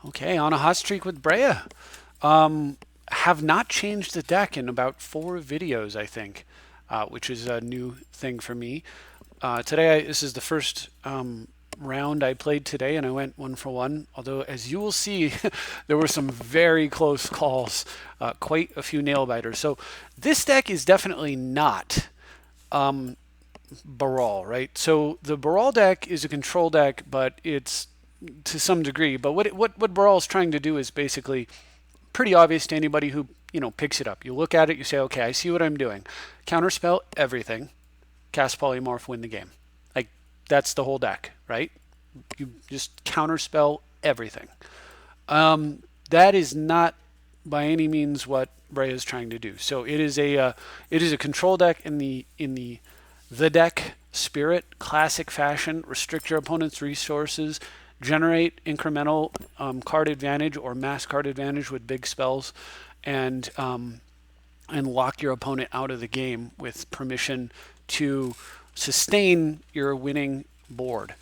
Okay, on a hot streak with Breya. Have not changed the deck in about 4 videos, I think, which is a new thing for me. This is the first round I played today, and I went 1 for 1. Although, as you will see, there were some very close calls, quite a few nail biters. So this deck is definitely not Baral, right? So the Baral deck is a control deck, but it's to some degree. But what Baral is trying to do is basically pretty obvious to anybody who picks it up. You look at it, you say, okay, I see what I'm doing. Counterspell everything, cast polymorph, win the game. Like that's the whole deck, right? You just counterspell everything. That is not by any means what Breya is trying to do. So it is a control deck in the deck spirit, classic fashion. Restrict your opponent's resources, generate incremental card advantage or mass card advantage with big spells, and lock your opponent out of the game with permission to sustain your winning board.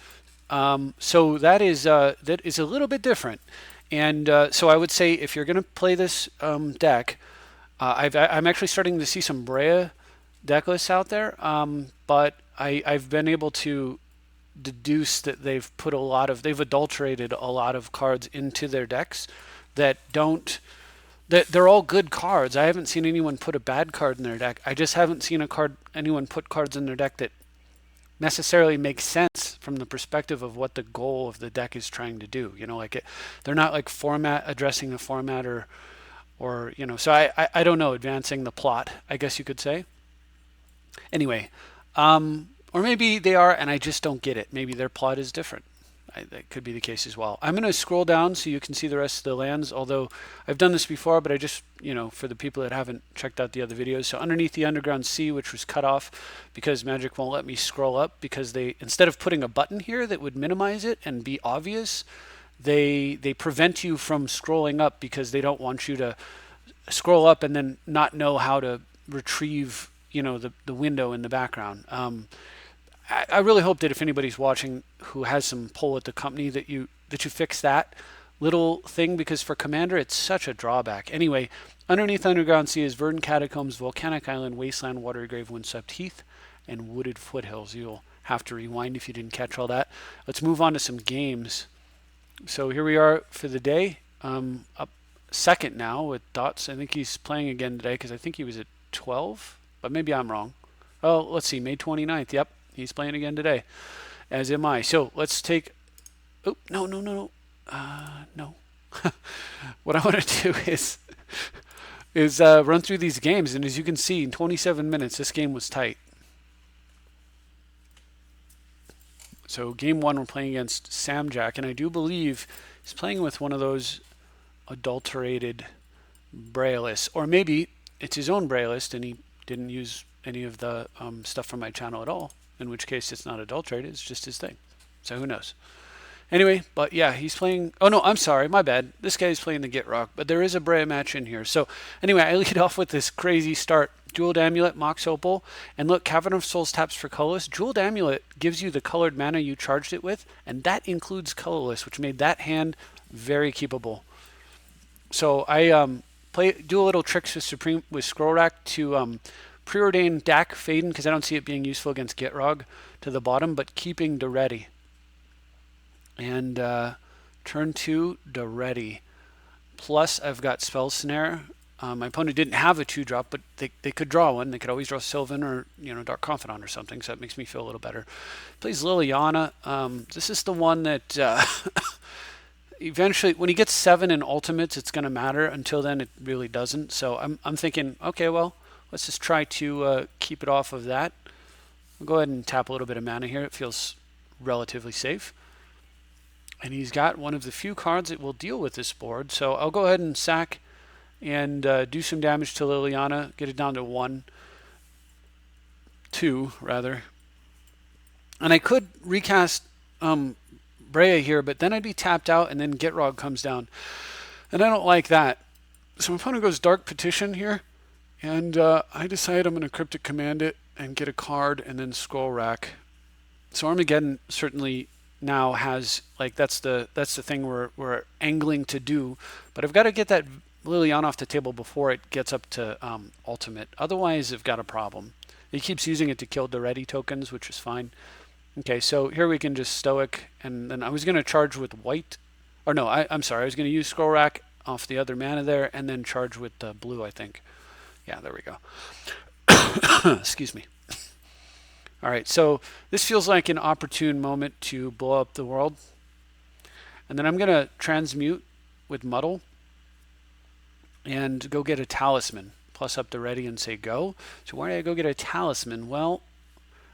So that is a little bit different. And so I would say if you're going to play this deck, I'm actually starting to see some Breya deck lists out there, but I've been able to deduce that they've adulterated a lot of cards into their decks that they're all good cards. I haven't seen anyone put a bad card in their deck. I just haven't seen anyone put cards in their deck that necessarily makes sense from the perspective of what the goal of the deck is trying to do. They're not like addressing the format or So I don't know, advancing the plot, I guess you could say. Anyway, or maybe they are, and I just don't get it. Maybe their plot is different. That could be the case as well. I'm going to scroll down so you can see the rest of the lands, although I've done this before, but I just, for the people that haven't checked out the other videos. So underneath the Underground Sea, which was cut off because Magic won't let me scroll up, because instead of putting a button here that would minimize it and be obvious, they prevent you from scrolling up because they don't want you to scroll up and then not know how to retrieve, the window in the background. I really hope that if anybody's watching who has some pull at the company, that you fix that little thing, because for Commander it's such a drawback. Anyway, underneath Underground Sea is Verdant Catacombs, Volcanic Island, Wasteland, Watery Grave, Windswept Heath, and Wooded Foothills. You'll have to rewind if you didn't catch all that. Let's move on to some games. So here we are for the day. Up second now with Dots. I think he's playing again today because I think he was at 12, but maybe I'm wrong. Oh, let's see, May 29th. Yep. He's playing again today, as am I. So let's take. Oh, no. No. What I want to do is run through these games, and as you can see, in 27 minutes, this game was tight. So game 1, we're playing against Samjak, and I do believe he's playing with one of those adulterated Breya lists, or maybe it's his own Breya list, and he didn't use any of the stuff from my channel at all. In which case it's not adulterated, it's just his thing. So who knows? Anyway, but yeah, he's playing. Oh no, I'm sorry, my bad. This guy's playing the Gitrog, but there is a Breya match in here. So anyway, I lead off with this crazy start. Jeweled Amulet, Mox Opal, and look, Cavern of Souls taps for colorless. Jeweled Amulet gives you the colored mana you charged it with, and that includes colorless, which made that hand very keepable. So I do a little tricks with Scroll Rack to preordain Dak Faden, because I don't see it being useful against Gitrog, to the bottom, but keeping the ready. And turn 2, the ready. Plus, I've got Spell Snare. My opponent didn't have a 2-drop, but they could draw one. They could always draw Sylvan or Dark Confidant or something, so that makes me feel a little better. Plays Lilliana. This is the one that eventually, when he gets 7 in ultimates, it's going to matter. Until then, it really doesn't. So I'm thinking, okay, well, let's just try to keep it off of that. We'll go ahead and tap a little bit of mana here. It feels relatively safe. And he's got one of the few cards that will deal with this board. So I'll go ahead and sack and do some damage to Lilliana. Get it down to 1. 2, rather. And I could recast Breya here, but then I'd be tapped out and then Gitrog comes down. And I don't like that. So my opponent goes Dark Petition here. And I decide I'm going to Cryptic Command it and get a card and then Scroll Rack. So Armageddon certainly now has, like, that's the thing we're angling to do. But I've got to get that Lilliana off the table before it gets up to ultimate. Otherwise, I've got a problem. He keeps using it to kill the ready tokens, which is fine. Okay, so here we can just stoic, and then I was going to charge with white. Or no, I'm sorry, I was going to use scroll rack off the other mana there, and then charge with blue, I think. Yeah, there we go. Excuse me. All right, so this feels like an opportune moment to blow up the world. And then I'm going to transmute with Muddle and go get a talisman. Plus up the ready and say go. So where do I go get a talisman? Well,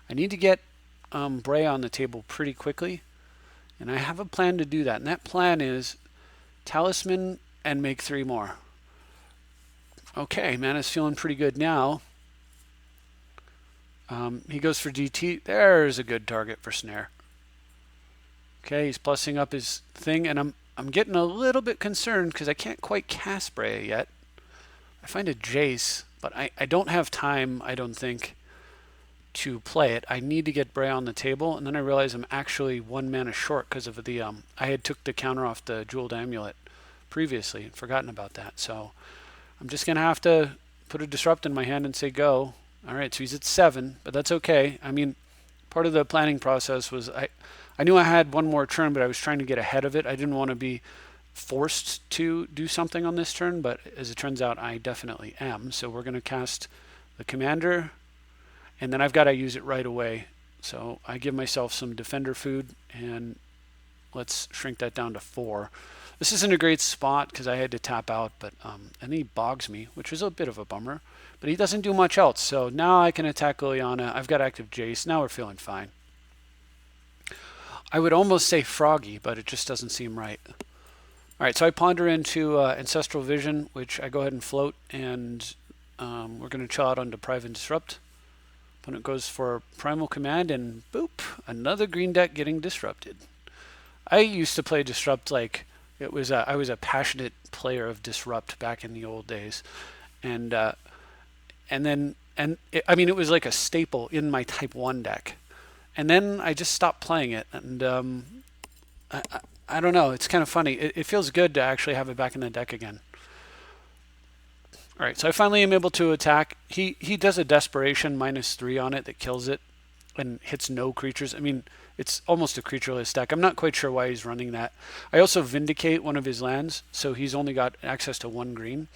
I need to get Breya on the table pretty quickly. And I have a plan to do that. And that plan is talisman and make 3 more. Okay, Mana's feeling pretty good now. He goes for DT. There's a good target for snare. Okay, he's plussing up his thing, and I'm getting a little bit concerned because I can't quite cast Breya yet. I find a Jace, but I don't have time, I don't think, to play it. I need to get Breya on the table, and then I realize I'm actually 1 mana short because of the I had took the counter off the Jeweled Amulet previously and forgotten about that. So I'm just gonna have to put a disrupt in my hand and say go. All right, so he's at 7, but that's okay. I mean, part of the planning process was I knew I had 1 more turn, but I was trying to get ahead of it. I didn't want to be forced to do something on this turn, but as it turns out, I definitely am. So we're going to cast the commander, and then I've got to use it right away. So I give myself some defender food, and let's shrink that down to 4. This isn't a great spot because I had to tap out, but and he bogs me, which was a bit of a bummer. But he doesn't do much else, so now I can attack Lilliana. I've got active Jace. Now we're feeling fine. I would almost say Froggy, but it just doesn't seem right. All right, so I ponder into Ancestral Vision, which I go ahead and float, and we're going to chill out on Deprive and Disrupt. Opponent goes for Primal Command, and boop, another green deck getting disrupted. I used to play Disrupt like it was. I was a passionate player of Disrupt back in the old days, and I mean, it was like a staple in my Type 1 deck. And then I just stopped playing it, and I don't know. It's kind of funny. It feels good to actually have it back in the deck again. All right, so I finally am able to attack. He does a Desperation -3 on it that kills it and hits no creatures. I mean, it's almost a creatureless deck. I'm not quite sure why he's running that. I also Vindicate one of his lands, so he's only got access to 1 green.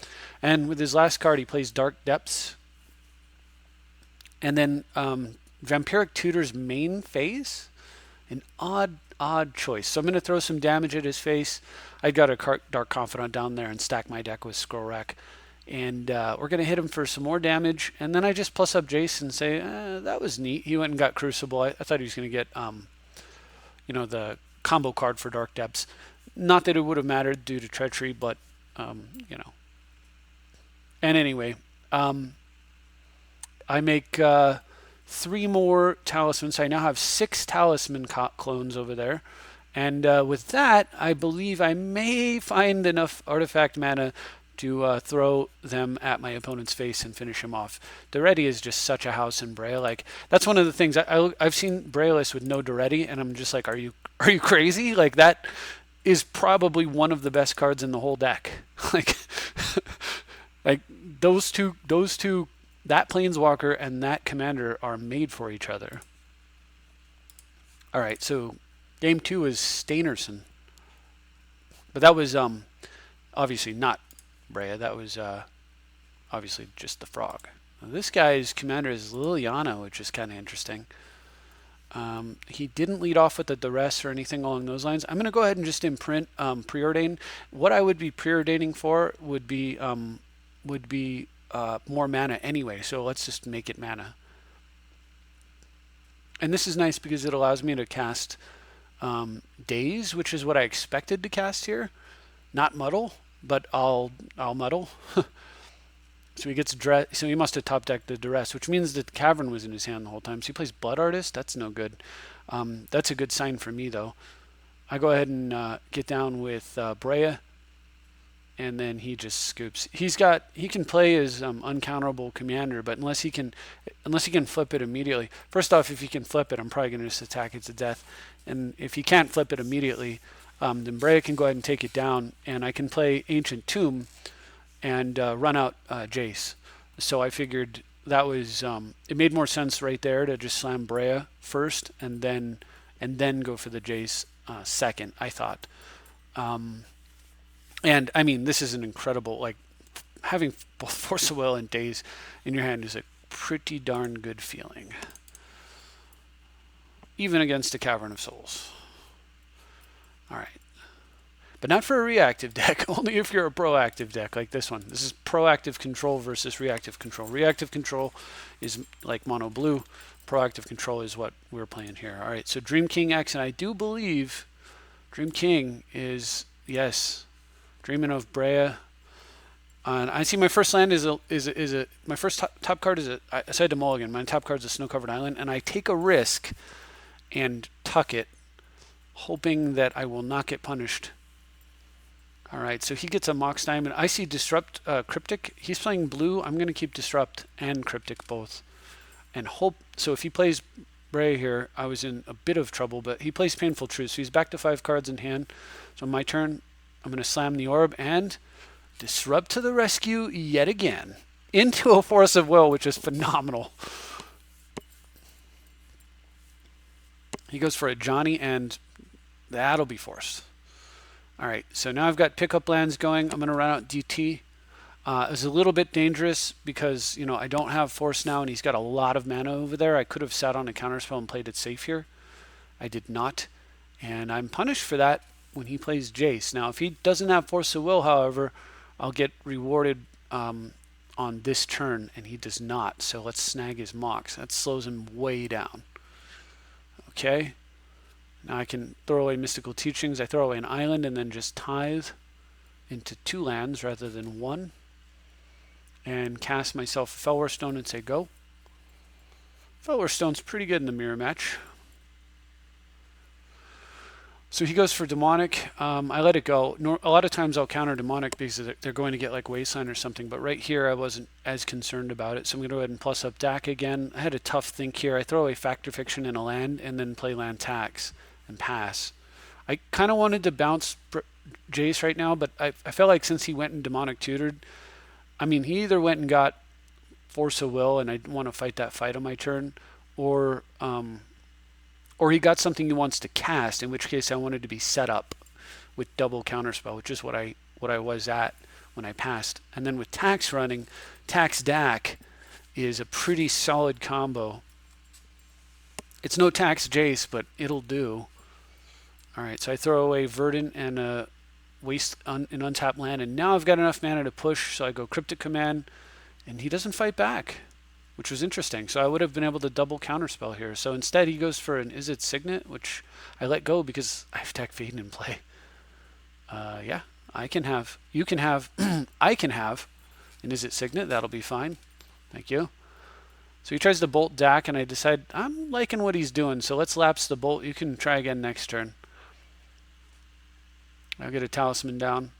And with his last card, he plays Dark Depths. And then Vampiric Tutor's main phase, an odd choice. So I'm going to throw some damage at his face. I got a Dark Confidant down there and stack my deck with Scroll Rack. And we're going to hit him for some more damage. And then I just plus up Jace and say, that was neat. He went and got Crucible. I thought he was going to get, the combo card for Dark Depths. Not that it would have mattered due to Treachery, but, And anyway, I make 3 more talismans. So I now have 6 talisman clones over there. And with that, I believe I may find enough artifact mana to throw them at my opponent's face and finish him off. Daretti is just such a house in Breya. Like, that's one of the things I've seen Breya lists with no Daretti, and I'm just like, are you crazy? Like, that is probably one of the best cards in the whole deck. like those two, that Planeswalker and that Commander are made for each other. All right, so game 2 is Stainerson, but that was obviously not Breya. That was obviously just the frog. Now, this guy's commander is Lilliana, which is kind of interesting. He didn't lead off with the duress or anything along those lines. I'm going to go ahead and just imprint preordain. What I would be preordaining for would be more mana anyway. So let's just make it mana. And this is nice because it allows me to cast Daze, which is what I expected to cast here. Not Muddle, but I'll Muddle. So he gets so he must have top decked the duress, which means that the Cavern was in his hand the whole time. So he plays Blood Artist. That's no good. That's a good sign for me though. I go ahead and get down with Breya, and then he just scoops. He can play as uncounterable commander, but unless he can flip it immediately. First off, if he can flip it, I'm probably going to just attack it to death. And if he can't flip it immediately, then Breya can go ahead and take it down, and I can play Ancient Tomb and run out Jace. So I figured that was it made more sense right there to just slam Breya first and then go for the Jace second, I thought. And I mean, this is an incredible, like, having both Force of Will and Daze in your hand is a pretty darn good feeling, even against a Cavern of Souls. All right. But not for a reactive deck, only if you're a proactive deck like this one. This is proactive control versus reactive control. Reactive control is like mono blue. Proactive control is what we're playing here. All right, so Dream King X, and I do believe Dream King is, yes, Dreaming of Breya. And I see my first land my first top card is I said to mulligan, my top card is a snow-covered island, and I take a risk and tuck it, hoping that I will not get punished. All right, so he gets a Mox Diamond. I see Disrupt Cryptic. He's playing blue. I'm going to keep Disrupt and Cryptic both. And hope, so if he plays Breya here, I was in a bit of trouble, but he plays Painful Truth. So he's back to 5 cards in hand. So on my turn, I'm going to slam the orb and Disrupt to the rescue yet again. Into a Force of Will, which is phenomenal. He goes for a Johnny, and that'll be forced. All right, so now I've got pickup lands going. I'm going to run out DT. It was a little bit dangerous because, you know, I don't have force now, and he's got a lot of mana over there. I could have sat on a counterspell and played it safe here. I did not, and I'm punished for that when he plays Jace. Now, if he doesn't have Force of Will, however, I'll get rewarded on this turn, and he does not. So let's snag his Mox. That slows him way down. Okay. Now I can throw away Mystical Teachings. I throw away an island and then just tithe into 2 lands rather than 1. And cast myself a Fellwar Stone and say go. Fellwar Stone's pretty good in the mirror match. So he goes for Demonic. I let it go. A lot of times I'll counter Demonic because they're going to get like Wasteland or something. But right here I wasn't as concerned about it. So I'm going to go ahead and plus up DAC again. I had a tough think here. I throw away Factor Fiction in a land and then play land tax and pass. I kind of wanted to bounce Jace right now, but I felt like since he went and Demonic Tutored, I mean, he either went and got Force of Will and I didn't want to fight that fight on my turn, or he got something he wants to cast, in which case I wanted to be set up with double counterspell, which is what I was at when I passed. And then with tax running, tax DAC is a pretty solid combo. It's no tax Jace, but it'll do. All right, so I throw away Verdant and waste an untapped land, and now I've got enough mana to push, so I go Cryptic Command, and he doesn't fight back, which was interesting. So I would have been able to double counterspell here. So instead he goes for an Is It Signet, which I let go because I have Tech Faden in play. Yeah, I can have, you can have, I can have an Is It Signet. That'll be fine. Thank you. So he tries to bolt DAC, and I decide I'm liking what he's doing, so let's lapse the bolt. You can try again next turn. I'll get a Talisman down.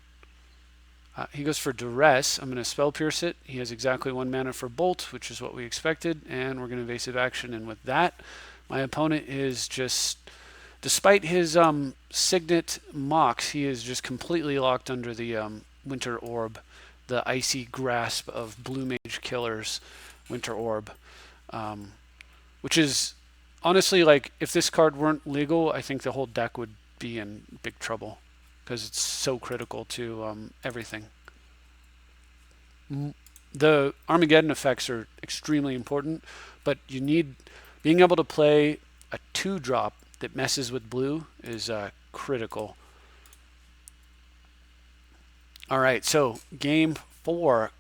He goes for Duress. I'm going to Spell Pierce it. He has exactly 1 mana for Bolt, which is what we expected, and we're going to Evasive Action. And with that, my opponent is just, despite his Signet Mox, he is just completely locked under the Winter Orb, the icy grasp of Blue Mage Killer's Winter Orb, which is honestly, like, if this card weren't legal, I think the whole deck would be in big trouble, because it's so critical to everything. The Armageddon effects are extremely important, but you need, being able to play a 2-drop that messes with blue is critical. All right, so game 4.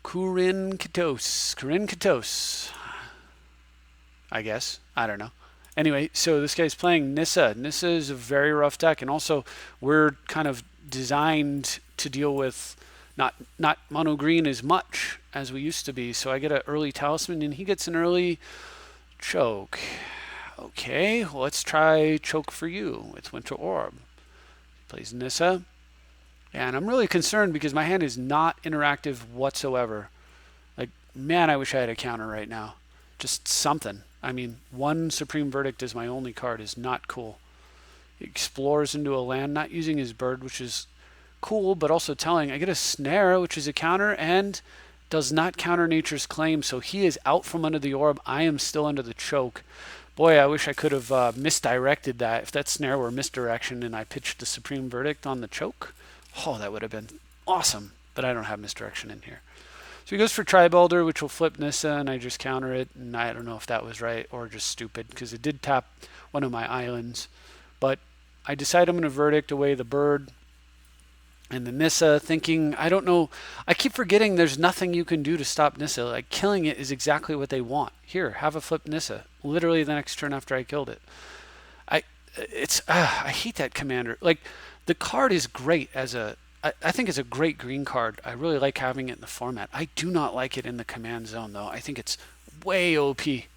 Kurinkitos. I guess. I don't know. Anyway, so this guy's playing Nissa. Nissa is a very rough deck, and also we're kind of designed to deal with not mono green as much as we used to be. So I get an early Talisman, and he gets an early Choke. Okay, well, let's try Choke for you with Winter Orb. He plays Nissa. And I'm really concerned because my hand is not interactive whatsoever. Like, man, I wish I had a counter right now. Just something. I mean, one Supreme Verdict as my only card is not cool. He explores into a land, not using his bird, which is cool, but also telling. I get a snare, which is a counter, and does not counter nature's claim, so he is out from under the orb. I am still under the choke. Boy, I wish I could have misdirected that. If that snare were misdirection and I pitched the Supreme Verdict on the choke, oh, that would have been awesome. But I don't have misdirection in here. So he goes for Tribe Elder, which will flip Nissa, and I just counter it. And I don't know if that was right or just stupid, because it did tap one of my islands. But I decide I'm going to Verdict away the bird and the Nissa, thinking, I don't know. I keep forgetting there's nothing you can do to stop Nissa. Like, killing it is exactly what they want. Here, have a flip Nissa. Literally the next turn after I killed it. I hate that commander. Like, the card is great as a... I think it's a great green card. I really like having it in the format. I do not like it in the command zone, though. I think it's way OP. It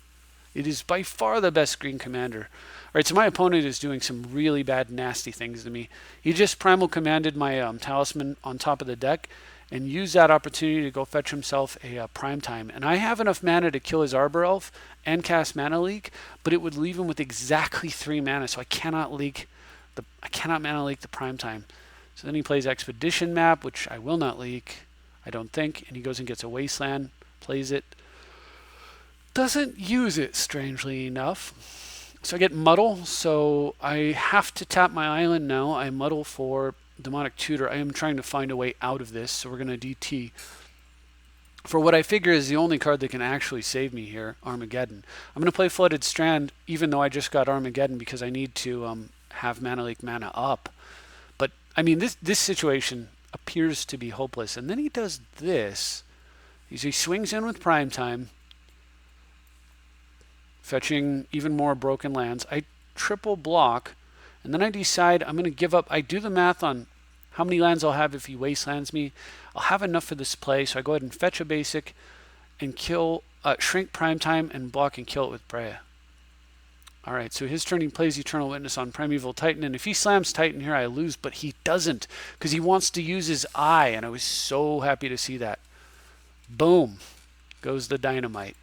is by far the best green commander. All right, so my opponent is doing some really bad, nasty things to me. He just primal commanded my talisman on top of the deck and used that opportunity to go fetch himself a prime time. And I have enough mana to kill his Arbor Elf and cast Mana Leak, but it would leave him with exactly 3 mana, so I cannot mana leak the prime time. So then he plays Expedition Map, which I will not leak, I don't think, and he goes and gets a Wasteland, plays it. Doesn't use it, strangely enough. So I get Muddle, so I have to tap my island now. I muddle for Demonic Tutor. I am trying to find a way out of this, so we're going to DT. For what I figure is the only card that can actually save me here, Armageddon. I'm going to play Flooded Strand, even though I just got Armageddon, because I need to have Mana Leak mana up. But, I mean, this situation appears to be hopeless. And then he does this. He swings in with Prime Time, fetching even more broken lands. I triple block, and then I decide I'm going to give up. I do the math on how many lands I'll have if he wastelands me. I'll have enough for this play, so I go ahead and fetch a basic and kill, shrink Prime Time and block and kill it with Breya. All right, so his turn, he plays Eternal Witness on Primeval Titan, and if he slams Titan here, I lose, but he doesn't, because he wants to use his eye, and I was so happy to see that. Boom, goes the Dynamite.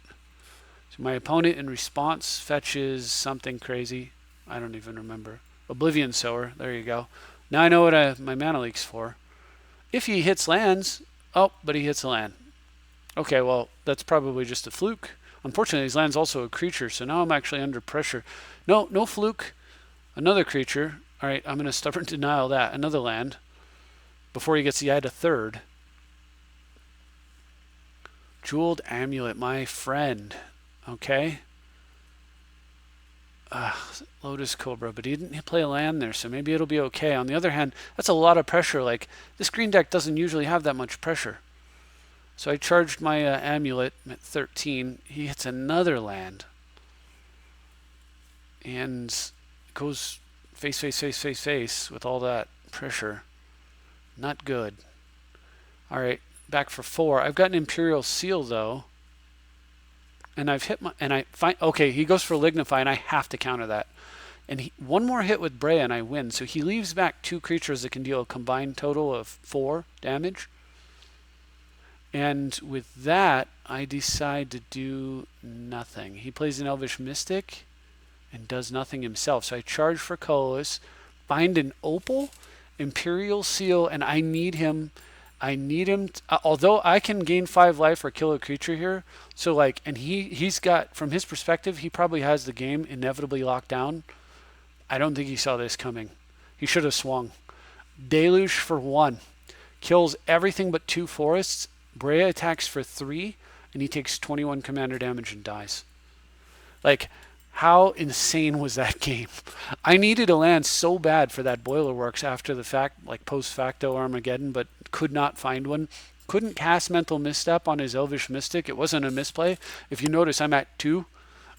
So my opponent, in response, fetches something crazy. I don't even remember. Oblivion Sower, there you go. Now I know what my Mana Leak's for. If he hits lands, oh, but he hits a land. Okay, well, that's probably just a fluke. Unfortunately, his land's also a creature, so now I'm actually under pressure. No fluke. Another creature. All right, I'm going to stubborn denial that. Another land. Before he gets the eye to third. Jeweled Amulet, my friend. Okay. Lotus Cobra, but he didn't play a land there, so maybe it'll be okay. On the other hand, that's a lot of pressure. Like, this green deck doesn't usually have that much pressure. So I charged my Amulet at 13. He hits another land. And goes face with all that pressure. Not good. All right, back for 4. I've got an Imperial Seal, though. And I've hit my... And I find... Okay, he goes for Lignify, and I have to counter that. And one more hit with Breya, and I win. So he leaves back 2 creatures that can deal a combined total of 4 damage. And with that, I decide to do nothing. He plays an Elvish Mystic and does nothing himself. So I charge for colorless, find an Opal, Imperial Seal, and I need him. Although I can gain 5 life or kill a creature here. So like, and he's got, from his perspective, he probably has the game inevitably locked down. I don't think he saw this coming. He should have swung. Deluge for 1. Kills everything but 2 forests. Breya attacks for 3, and he takes 21 commander damage and dies. Like, how insane was that game? I needed a land so bad for that Boiler Works after the fact, like post-facto Armageddon, but could not find one. Couldn't cast Mental Misstep on his Elvish Mystic. It wasn't a misplay. If you notice, I'm at 2.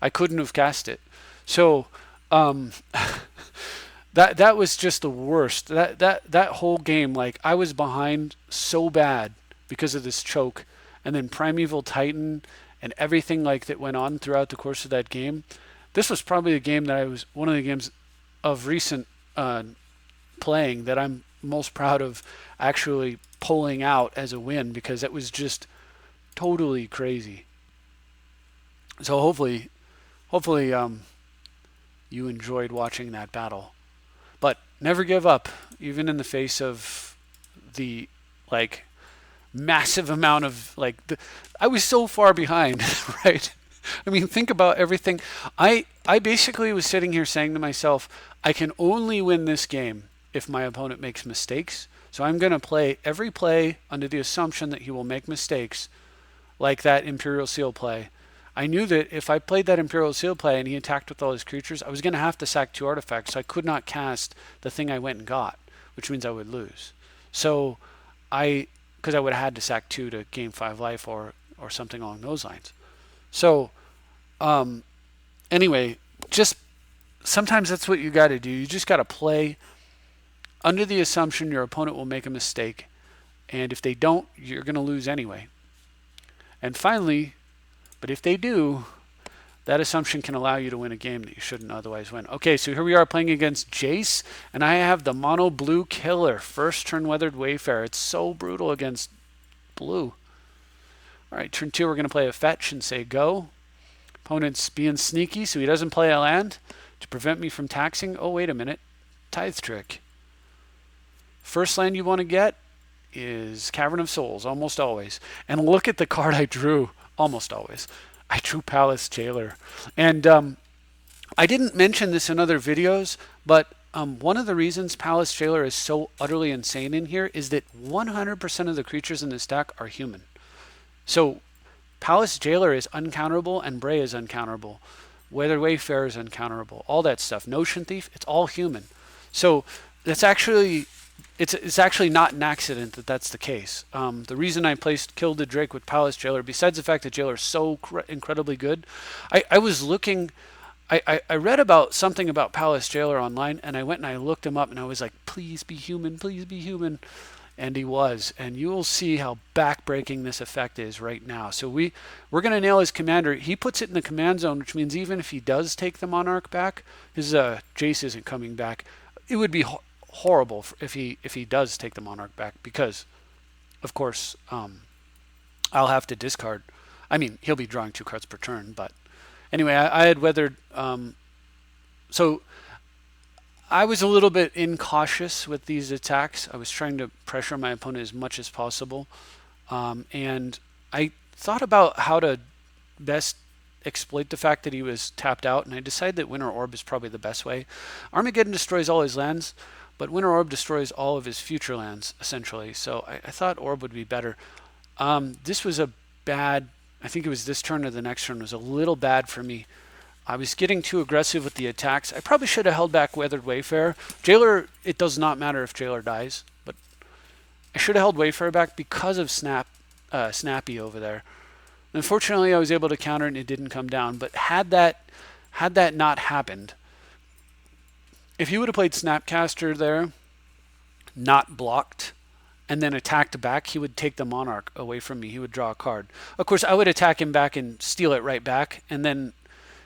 I couldn't have cast it. So, that was just the worst. That whole game, like, I was behind so bad because of this choke, and then Primeval Titan and everything like that went on throughout the course of that game. This was probably a game that one of the games of recent playing that I'm most proud of actually pulling out as a win, because it was just totally crazy. So hopefully you enjoyed watching that battle. But never give up, even in the face of the like massive amount of I was so far behind, right? I mean, think about everything. I basically was sitting here saying to myself, I can only win this game if my opponent makes mistakes. So I'm going to play every play under the assumption that he will make mistakes, like that Imperial Seal play. I knew that if I played that Imperial Seal play and he attacked with all his creatures, I was going to have to sack 2 artifacts, so I could not cast the thing I went and got, which means I would lose. So because I would have had to sack 2 to gain 5 life or something along those lines. So anyway, just sometimes that's what you got to do. You just got to play under the assumption your opponent will make a mistake, and if they don't, you're going to lose anyway. And finally, but if they do, that assumption can allow you to win a game that you shouldn't otherwise win. Okay, so here we are playing against Jace, and I have the mono blue killer, first turn Weathered Wayfarer. It's so brutal against blue. All right, turn 2, we're going to play a fetch and say go. Opponent's being sneaky, so he doesn't play a land to prevent me from taxing. Oh, wait a minute. Tithe Trick. First land you want to get is Cavern of Souls, almost always. And look at the card I drew. Almost always. I drew Palace Jailer. And I didn't mention this in other videos, but one of the reasons Palace Jailer is so utterly insane in here is that 100% of the creatures in this deck are human. So Palace Jailer is uncounterable and Breya is uncounterable. Weathered Wayfarer is uncounterable. All that stuff. Notion Thief, it's all human. So that's actually... It's actually not an accident that that's the case. The reason I placed Kill the Drake with Palace Jailer, besides the fact that Jailer is so incredibly good, I was looking, I read about something about Palace Jailer online, and I went and I looked him up, and I was like, please be human, please be human. And he was. And you will see how backbreaking this effect is right now. So we're going to nail his commander. He puts it in the command zone, which means even if he does take the Monarch back, his Jace isn't coming back. It would be horrible if he does take the Monarch back, because of course I'll have to discard. I mean, he'll be drawing 2 cards per turn, but anyway, I had weathered so I was a little bit incautious with these attacks. I was trying to pressure my opponent as much as possible, and I thought about how to best exploit the fact that he was tapped out, and I decided that Winter Orb is probably the best way. Armageddon destroys all his lands, but Winter Orb destroys all of his future lands, essentially. So I thought Orb would be better. This was a bad... I think it was this turn or the next turn was a little bad for me. I was getting too aggressive with the attacks. I probably should have held back Weathered Wayfarer. Jailer, it does not matter if Jailer dies, but I should have held Wayfarer back because of Snappy over there. Unfortunately, I was able to counter it and it didn't come down. But had that not happened, if he would have played Snapcaster there, not blocked, and then attacked back, he would take the Monarch away from me. He would draw a card. Of course, I would attack him back and steal it right back, and then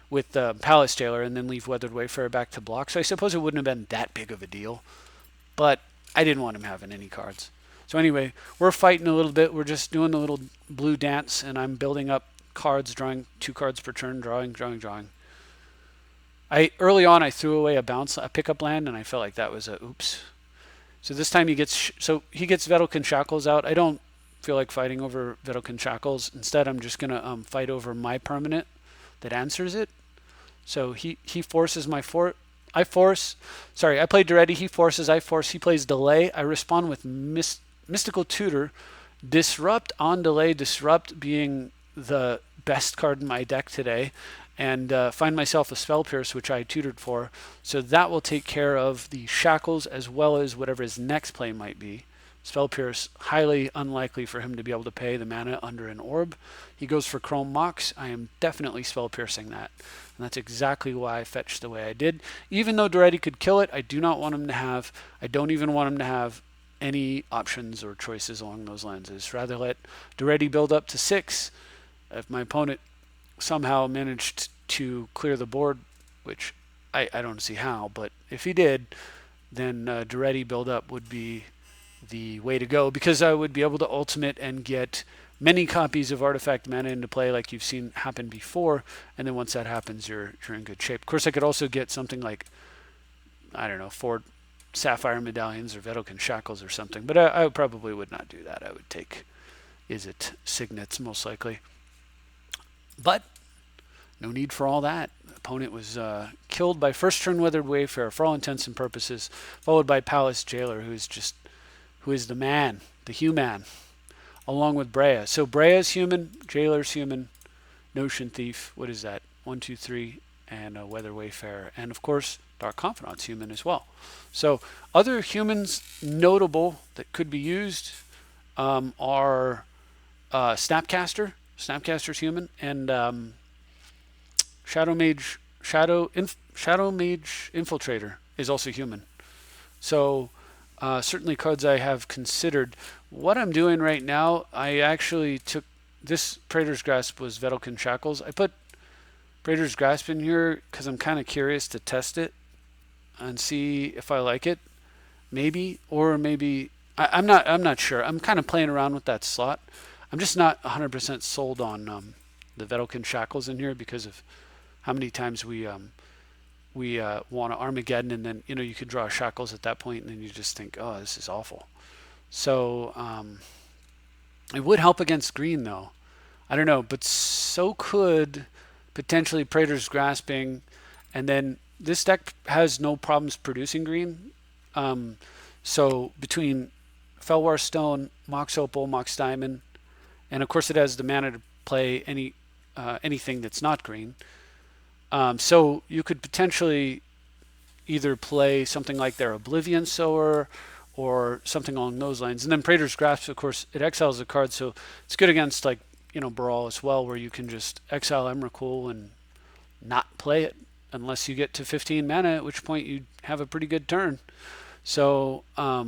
with the Palace Jailer, and then leave Weathered Wayfarer back to block. So I suppose it wouldn't have been that big of a deal. But I didn't want him having any cards. So anyway, we're fighting a little bit. We're just doing a little blue dance, and I'm building up cards, drawing 2 cards per turn, drawing. Early on, I threw away a pickup land, and I felt like that was a oops. So this time he gets Vedalken Shackles out. I don't feel like fighting over Vedalken Shackles. Instead, I'm just gonna fight over my permanent that answers it. So he forces my I force. Sorry, I play Duretti. He forces. I force. He plays Delay. I respond with Mystical Tutor, Disrupt on Delay. Disrupt being the best card in my deck today. And find myself a Spell Pierce, which I tutored for. So that will take care of the Shackles as well as whatever his next play might be. Spell Pierce, highly unlikely for him to be able to pay the mana under an orb. He goes for Chrome Mox. I am definitely Spell Piercing that. And that's exactly why I fetched the way I did. Even though Duretti could kill it, I do not want him to have, I don't even want him to have any options or choices along those lines. Rather let Duretti build up to 6. If my opponent somehow managed to clear the board, which I don't see how, but if he did, then Duretti buildup would be the way to go, because I would be able to ultimate and get many copies of Artifact Mana into play like you've seen happen before, and then once that happens, you're in good shape. Of course, I could also get something like, I don't know, 4 Sapphire Medallions or Vedalken Shackles or something, but I probably would not do that. I would take Izzet Signets most likely. But no need for all that. The opponent was killed by first turn Weathered Wayfarer for all intents and purposes, followed by Palace Jailer, who is the man, the human, along with Breya. So Breya's human, Jailer's human, Notion Thief, what is that? 1, 2, 3, and Weather Wayfarer. And of course, Dark Confidant's human as well. So other humans notable that could be used are Snapcaster. Snapcaster's human, and Shadow Mage Infiltrator is also human. So certainly cards I have considered. What I'm doing right now, I actually took this Praetor's Grasp was Vedalken Shackles. I put Praetor's Grasp in here because I'm kind of curious to test it and see if I like it. Maybe, or maybe I'm not sure. I'm kind of playing around with that slot. I'm just not 100% sold on the Vedalken Shackles in here because of how many times we want to Armageddon, and then you could draw Shackles at that point, and then you just think, oh, this is awful. So it would help against green, though. I don't know, but so could potentially Praetor's Grasping, and then this deck has no problems producing green. So between Felwar Stone, Mox Opal, Mox Diamond, and of course it has the mana to play anything that's not green. So you could potentially either play something like their Oblivion Sower or something along those lines. And then Praetor's Grasp, of course, it exiles a card, so it's good against like Brawl as well, where you can just exile Emrakul and not play it unless you get to 15 mana, at which point you have a pretty good turn. So I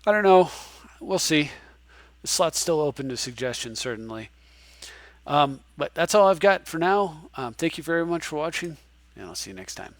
don't know. We'll see. The slot's still open to suggestions, certainly. But that's all I've got for now. Thank you very much for watching, and I'll see you next time.